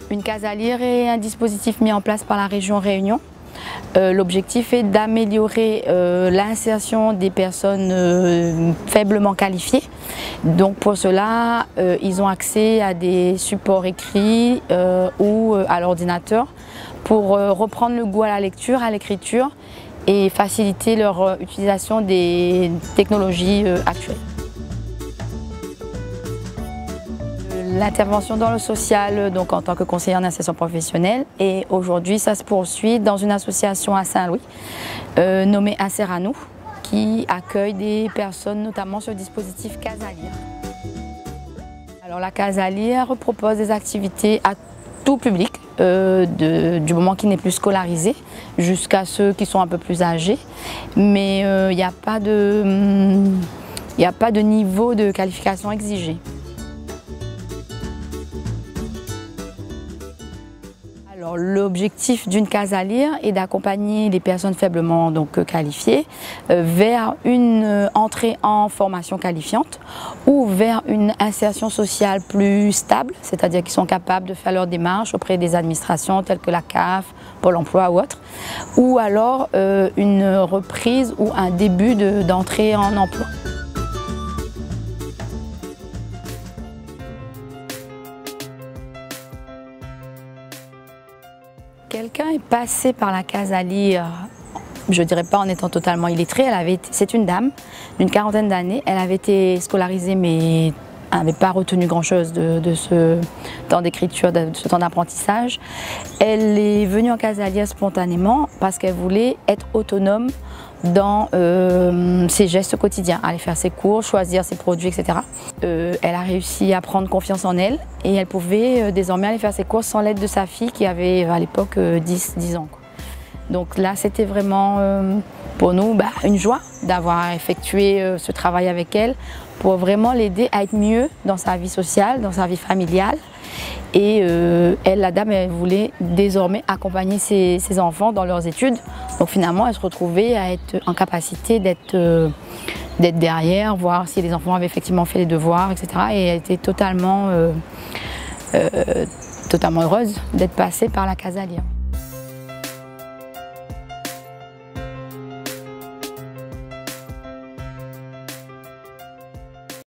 Une case à lire est un dispositif mis en place par la région Réunion. L'objectif est d'améliorer l'insertion des personnes faiblement qualifiées. Donc pour cela, ils ont accès à des supports écrits ou à l'ordinateur pour reprendre le goût à la lecture, à l'écriture et faciliter leur utilisation des technologies actuelles. L'intervention dans le social, donc en tant que conseillère d'insertion professionnelle, et aujourd'hui ça se poursuit dans une association à Saint-Louis nommée Insert à nous, qui accueille des personnes notamment sur le dispositif Case à lire. Alors la Case à lire propose des activités à tout public, du moment qui n'est plus scolarisé jusqu'à ceux qui sont un peu plus âgés, mais il n'y a pas de niveau de qualification exigé. L'objectif d'une case à lire est d'accompagner les personnes faiblement qualifiées vers une entrée en formation qualifiante ou vers une insertion sociale plus stable, c'est-à-dire qu'ils sont capables de faire leurs démarches auprès des administrations telles que la CAF, Pôle emploi ou autre, ou alors une reprise ou un début d'entrée en emploi. Quelqu'un est passé par la case à lire, je ne dirais pas en étant totalement illettrée, c'est une dame d'une quarantaine d'années, elle avait été scolarisée mais n'avait pas retenu grand-chose de ce temps d'écriture, de ce temps d'apprentissage. Elle est venue en case à lire spontanément parce qu'elle voulait être autonome dans ses gestes quotidiens, aller faire ses cours, choisir ses produits, etc. Elle a réussi à prendre confiance en elle et elle pouvait désormais aller faire ses courses sans l'aide de sa fille qui avait à l'époque 10 ans. Donc là, c'était vraiment pour nous une joie d'avoir effectué ce travail avec elle pour vraiment l'aider à être mieux dans sa vie sociale, dans sa vie familiale. Et elle, la dame, elle voulait désormais accompagner ses enfants dans leurs études. Donc finalement, elle se retrouvait à être en capacité d'être derrière, voir si les enfants avaient effectivement fait les devoirs, etc. Et elle était totalement heureuse d'être passée par la case à lire.